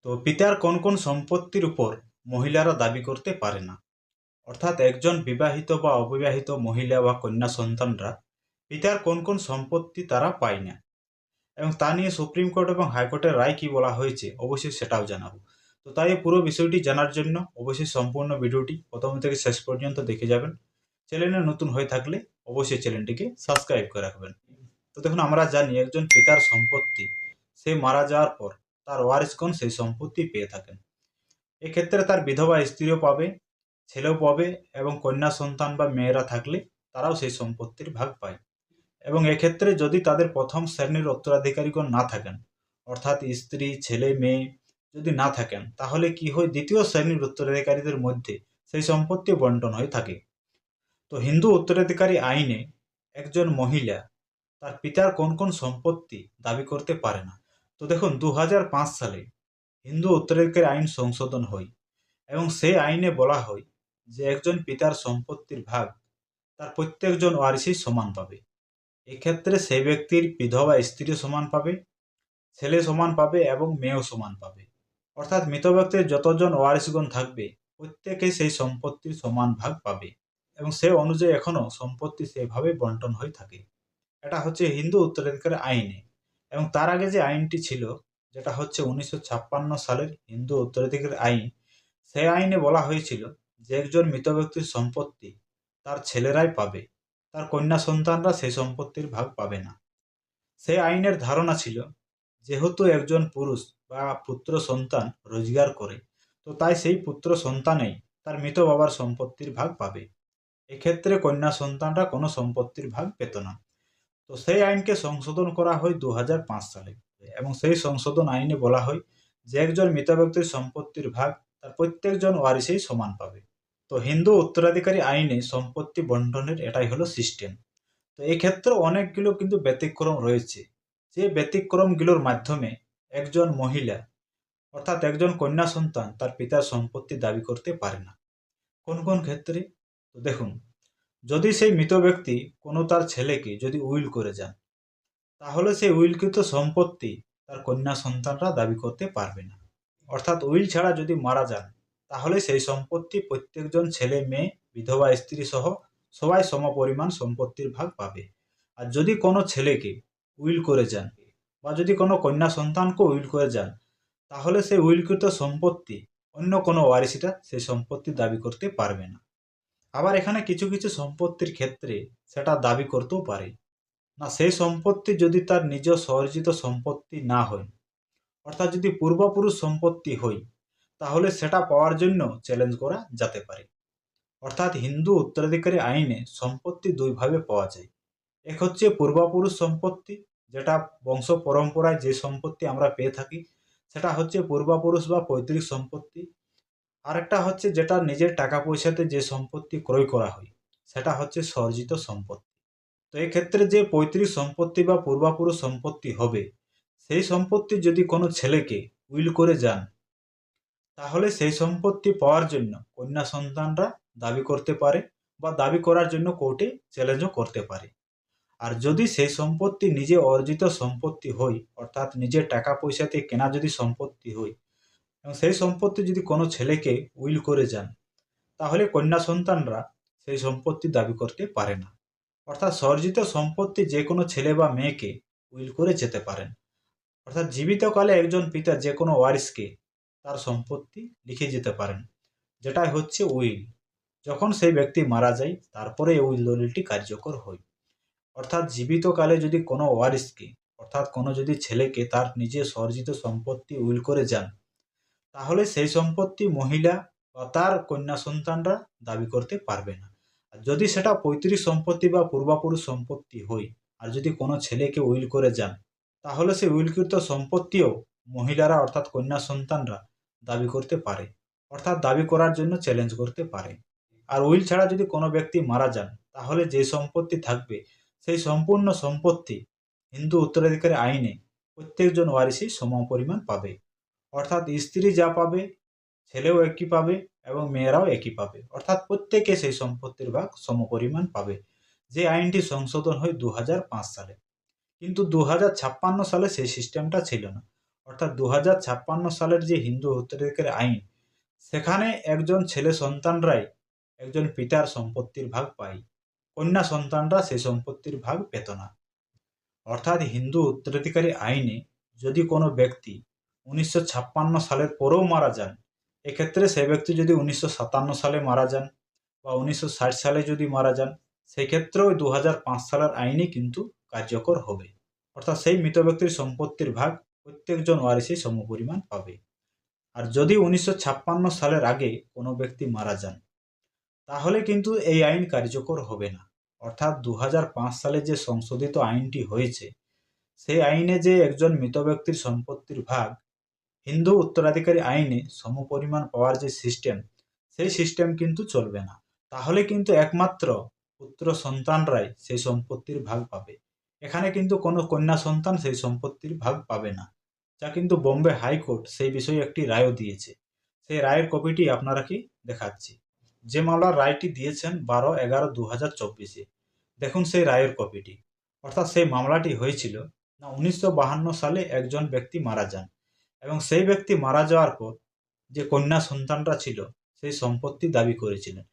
তো পিতার কোন কোন সম্পত্তির উপর মহিলারা দাবি করতে পারে না, অর্থাৎ একজন বিবাহিত বা অবিবাহিত মহিলা বা কন্যা সন্তানরা পিতার কোন কোন সম্পত্তি তারা পায় না, এবং তা নিয়ে সুপ্রিম কোর্ট এবং হাইকোর্টের রায় কি বলা হয়েছে অবশ্যই সেটাও জানাবো। তো তাই এই পুরো বিষয়টি জানার জন্য অবশ্যই সম্পূর্ণ ভিডিওটি প্রথম থেকে শেষ পর্যন্ত দেখে যাবেন। চ্যানেলে নতুন হয়ে থাকলে অবশ্যই চ্যানেলটিকে সাবস্ক্রাইব করে রাখবেন। তো দেখুন, আমরা জানি একজন পিতার সম্পত্তি সে মারা যাওয়ার পর তার ওয়ারিশগণ সেই সম্পত্তি পেয়ে থাকেন। এক্ষেত্রে তার বিধবা স্ত্রীও পাবে, ছেলেও পাবে, এবং কন্যা সন্তান বা মেয়েরা থাকলে তারাও সেই সম্পত্তির ভাগ পায়। এবং এক্ষেত্রে যদি তাদের প্রথম শ্রেণীর উত্তরাধিকারীগণ না থাকেন, অর্থাৎ স্ত্রী, ছেলে, মেয়ে যদি না থাকেন, তাহলে কি হয়, দ্বিতীয় শ্রেণীর উত্তরাধিকারীদের মধ্যে সেই সম্পত্তি বন্টন হয়ে থাকে। তো হিন্দু উত্তরাধিকারী আইনে একজন মহিলা তার পিতার কোন কোন সম্পত্তি দাবি করতে পারে না। তো দেখুন, 2005 সালে হিন্দু উত্তরাধিকারী আইন সংশোধন হয়, এবং সেই আইনে বলা হয় যে একজন পিতার সম্পত্তির ভাগ তার প্রত্যেকজন ওয়ারিশই সমান পাবে। এক্ষেত্রে সেই ব্যক্তির বিধবা স্ত্রীও সমান পাবে, ছেলে সমান পাবে, এবং মেয়েও সমান পাবে। অর্থাৎ মৃত ব্যক্তির যতজন ওয়ারিশগণ থাকবে প্রত্যেকেই সেই সম্পত্তির সমান ভাগ পাবে, এবং সে অনুযায়ী এখনো সম্পত্তি সেভাবে বন্টন হয়ে থাকে। এটা হচ্ছে হিন্দু উত্তরাধিকার আইনে। এবং তার আগে যে আইনটি ছিল, যেটা হচ্ছে 1956 সালের হিন্দু উত্তরাধিকার আইন, সেই আইনে বলা হয়েছিল যে একজন মৃত ব্যক্তির সম্পত্তি তার ছেলেরাই পাবে, তার কন্যা সন্তানরা সেই সম্পত্তির ভাগ পাবে না। সেই আইনের ধারণা ছিল, যেহেতু একজন পুরুষ বা পুত্র সন্তান রোজগার করে, তো তাই সেই পুত্র সন্তানেই তার মৃত বাবার সম্পত্তির ভাগ পাবে। এক্ষেত্রে কন্যা সন্তানরা কোনো সম্পত্তির ভাগ পেত না। তো সেই আইনকে সংশোধন করা হয় 2005 সালে, এবং সেই সংশোধন আইনে বলা হয় যে একজন মৃত ব্যক্তির সম্পত্তির ভাগ তার প্রত্যেকজন ওয়ারিশেই সমান পাবে। তো হিন্দু উত্তরাধিকারী আইনে সম্পত্তি বন্টনের এটাই হলো সিস্টেম। তো এই ক্ষেত্রে অনেকগুলো কিন্তু ব্যতিক্রম রয়েছে, যে ব্যতিক্রমগুলোর মাধ্যমে একজন মহিলা, অর্থাৎ একজন কন্যা সন্তান তার পিতার সম্পত্তি দাবি করতে পারে না। কোন কোন ক্ষেত্রে? তো দেখুন, যদি সেই মৃত ব্যক্তি কোনো তার ছেলেকে যদি উইল করে যান, তাহলে সেই উইলকৃত সম্পত্তি তার কন্যা সন্তানরা দাবি করতে পারবে না। অর্থাৎ উইল ছাড়া যদি মারা যান, তাহলে সেই সম্পত্তি প্রত্যেকজন ছেলে, মেয়ে, বিধবা স্ত্রী সহ সবাই সমপরিমাণ সম্পত্তির ভাগ পাবে। আর যদি কোনো ছেলেকে উইল করে যান, বা যদি কোনো কন্যা সন্তানকে উইল করে যান, তাহলে সেই উইলকৃত সম্পত্তি অন্য কোনো ওয়ারিশরা সেই সম্পত্তি দাবি করতে পারবে না। আবার এখানে কিছু কিছু সম্পত্তির ক্ষেত্রে সেটা দাবি করতেও পারে না, সেই সম্পত্তি যদি তার নিজ স্বর্জিত সম্পত্তি না হয়, অর্থাৎ যদি পূর্বপুরুষ সম্পত্তি হয়, তাহলে সেটা পাওয়ার জন্য চ্যালেঞ্জ করা যেতে পারে। অর্থাৎ হিন্দু উত্তরাধিকারী আইনে সম্পত্তি দুইভাবে পাওয়া যায়। এক হচ্ছে পূর্বপুরুষ সম্পত্তি, যেটা বংশ পরম্পরায় যে সম্পত্তি আমরা পেয়ে থাকি সেটা হচ্ছে পূর্বপুরুষ বা পৈতৃক সম্পত্তি। আরেকটা হচ্ছে যেটা নিজের টাকা পয়সাতে যে সম্পত্তি ক্রয় করা হয়, সেটা হচ্ছে সর্জিত সম্পত্তি। তো এক্ষেত্রে যে পৈতৃক সম্পত্তি বা পূর্বপুরুষ সম্পত্তি হবে, সেই সম্পত্তি যদি কোনো ছেলেকে উইল করে যান, তাহলে সেই সম্পত্তি পাওয়ার জন্য কন্যা সন্তানরা দাবি করতে পারে, বা দাবি করার জন্য কোর্টে চ্যালেঞ্জও করতে পারে। আর যদি সেই সম্পত্তি নিজে অর্জিত সম্পত্তি হয়, অর্থাৎ নিজের টাকা পয়সাতে কেনা যদি সম্পত্তি হয়, এবং সেই সম্পত্তি যদি কোনো ছেলেকে উইল করে যান, তাহলে কন্যা সন্তানরা সেই সম্পত্তি দাবি করতে পারে না। অর্থাৎ সর্জিত সম্পত্তি যে কোনো ছেলে বা মেয়েকে উইল করে যেতে পারেন। অর্থাৎ জীবিতকালে একজন পিতা যে কোনো ওয়ারিশকে তার সম্পত্তি লিখে যেতে পারেন, যেটাই হচ্ছে উইল। যখন সেই ব্যক্তি মারা যায়, তারপরে এই উইল দলিলটি কার্যকর হয়। অর্থাৎ জীবিতকালে যদি কোনো ওয়ারিশকে, অর্থাৎ কোনো যদি ছেলেকে তার নিজের সর্জিত সম্পত্তি উইল করে যান, তাহলে সেই সম্পত্তি মহিলা বা তার কন্যা সন্তানরা দাবি করতে পারবে না। আর যদি সেটা পৈতৃক সম্পত্তি বা পূর্বপুরুষ সম্পত্তি হয়, আর যদি কোনো ছেলেকে উইল করে যান, তাহলে সেই উইলকৃত সম্পত্তিও মহিলারা, অর্থাৎ কন্যা সন্তানরা দাবি করতে পারে, অর্থাৎ দাবি করার জন্য চ্যালেঞ্জ করতে পারে। আর উইল ছাড়া যদি কোনো ব্যক্তি মারা যান, তাহলে যে সম্পত্তি থাকবে সেই সম্পূর্ণ সম্পত্তি হিন্দু উত্তরাধিকারী আইনে প্রত্যেকজন ওয়ারিশই সমপরিমাণ পাবে। অর্থাৎ স্ত্রী যা পাবে, ছেলেও একই পাবে, এবং মেয়েরাও একই পাবে। অর্থাৎ প্রত্যেকে সেই সম্পত্তির ভাগ সমপরিমাণ পাবে। যে আইনটি সংশোধন হয় 2005 সালে, কিন্তু 2056 সালে সেই সিস্টেমটা ছিল না। অর্থাৎ 2056 সালের যে হিন্দু উত্তরাধিকার আইন, সেখানে একজন ছেলে সন্তানরাই একজন পিতার সম্পত্তির ভাগ পায়, কন্যা সন্তানরা সেই সম্পত্তির ভাগ পেত না। অর্থাৎ হিন্দু উত্তরাধিকারী আইনে যদি কোনো ব্যক্তি 1956 সালের পরেও মারা যান, এক্ষেত্রে সেই ব্যক্তি যদি 1957 সালে মারা যান বা 1960 সালে যদি মারা যান, সেই ক্ষেত্রেও 2005 সালের আইনই কিন্তু কার্যকর হবে। অর্থাৎ সেই মৃত ব্যক্তির সম্পত্তির ভাগ প্রত্যেকজন ওয়ারিশি সমপরিমাণ পাবে। আর যদি 1956 সালের আগে কোনো ব্যক্তি মারা যান, তাহলে কিন্তু এই আইন কার্যকর হবে না। অর্থাৎ 2005 সালে যে সংশোধিত আইনটি হয়েছে, সেই আইনে যে একজন মৃত ব্যক্তির সম্পত্তির ভাগ হিন্দু উত্তরাধিকারী আইনে সমপরিমাণ পাওয়ার যে সিস্টেম, সেই সিস্টেম কিন্তু চলবে না। তাহলে কিন্তু একমাত্র পুত্র সন্তানরাই সেই সম্পত্তির ভাগ পাবে। এখানে কিন্তু কোনো কন্যা সন্তান সেই সম্পত্তির ভাগ পাবে না, যা কিন্তু বোম্বে হাইকোর্ট সেই বিষয়ে একটি রায়ও দিয়েছে। সেই রায়ের কপিটি আপনারাকে দেখাচ্ছি। যে মামলার রায়টি দিয়েছেন 12/11/2024-এ, দেখুন সেই রায়ের কপিটি। অর্থাৎ সেই মামলাটি হয়েছিল না 1952 সালে একজন ব্যক্তি মারা যান এবং সেই ব্যক্তি মারা যাওয়ার পর যে কন্যা সন্তানরা ছিল সেই সম্পত্তি দাবি করেছিলেন।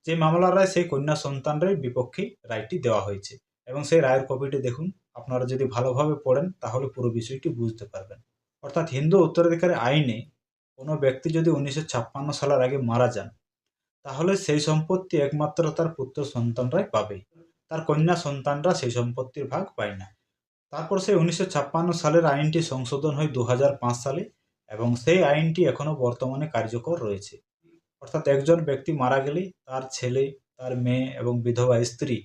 যে মামলার রায় সেই কন্যা সন্তানদের বিপক্ষে রায়টি দেওয়া হয়েছে এবং সেই রায়ের কপিটি দেখুন। আপনারা যদি ভালোভাবে পড়েন তাহলে পুরো বিষয়টি বুঝতে পারবেন। অর্থাৎ হিন্দু উত্তরাধিকারী আইনে কোনো ব্যক্তি যদি 1956 সালের আগে মারা যান, তাহলে সেই সম্পত্তি একমাত্র তার পুত্র সন্তানরাই পাবে, তার কন্যা সন্তানরা সেই সম্পত্তির ভাগ পায় না। তারপর সেই 1956 সালের আইনটি সংশোধন হয় 2005 সালে এবং সেই আইনটি এখনো বর্তমানে কার্যকর রয়েছে। অর্থাৎ একজন ব্যক্তি মারা গেলে তার ছেলে, তার মেয়ে এবং বিধবা স্ত্রী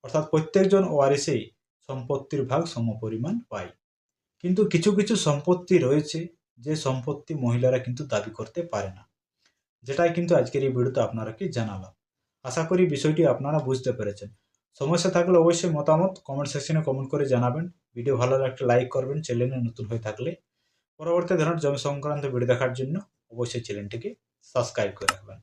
অর্থাৎ প্রত্যেকজন ওয়ারিশেই সম্পত্তির ভাগ সমপরিমাণ পায়। কিন্তু কিছু কিছু সম্পত্তি রয়েছে যে সম্পত্তি মহিলারা কিন্তু দাবি করতে পারে না, যেটাই কিন্তু আজকের এই ভিডিওতে আপনারাকে জানালাম। আশা করি বিষয়টি আপনারা বুঝতে পেরেছেন। সমস্যা থাকলে অবশ্যই মতামত কমেন্ট সেকশনে কমেন্ট করে জানাবেন। ভিডিও ভালো লাগলে একটা লাইক করবেন, চ্যানেলে নতুন হয়ে থাকলে। পরবর্তী ধরনের জমি সংক্রান্ত ভিডিও দেখার জন্য অবশ্যই চ্যানেলটিকে সাবস্ক্রাইব করে রাখবেন।